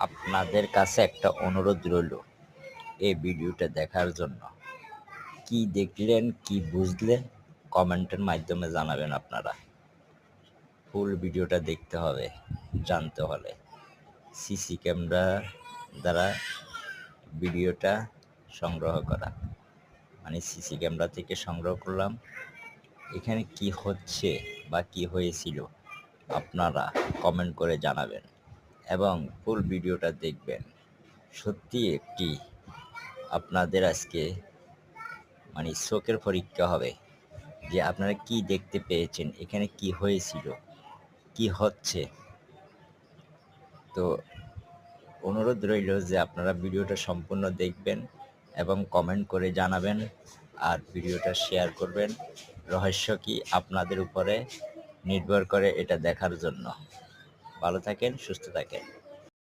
আপনাদের কাছে একটা অনুরোধ রইল এই ভিডিওটা দেখার জন্য। কি দেখলেন, কি বুঝলেন কমেন্টের মাধ্যমে জানাবেন আপনারা। ফুল ভিডিওটা দেখতে হবে জানতে হলে। সিসি ক্যামেরা দ্বারা ভিডিওটা সংগ্রহ করা, মানে সিসি ক্যামেরা থেকে সংগ্রহ করলাম। এখানে কি হচ্ছে বা কি হয়েছিল আপনারা কমেন্ট করে জানাবেন এবং ফুল ভিডিওটা দেখবেন। সত্যি একটি আপনাদের আজকে মানে চোখের পরীক্ষা হবে যে আপনারা কি দেখতে পেয়েছেন, এখানে কি হয়েছিল, কি হচ্ছে। তো অনুরোধ রইল যে আপনারা ভিডিওটা সম্পূর্ণ দেখবেন এবং কমেন্ট করে জানাবেন আর ভিডিওটা শেয়ার করবেন। রহস্য কি আপনাদের উপরে নির্ভর করে এটা দেখার জন্য। ভালো থাকেন, সুস্থ থাকেন।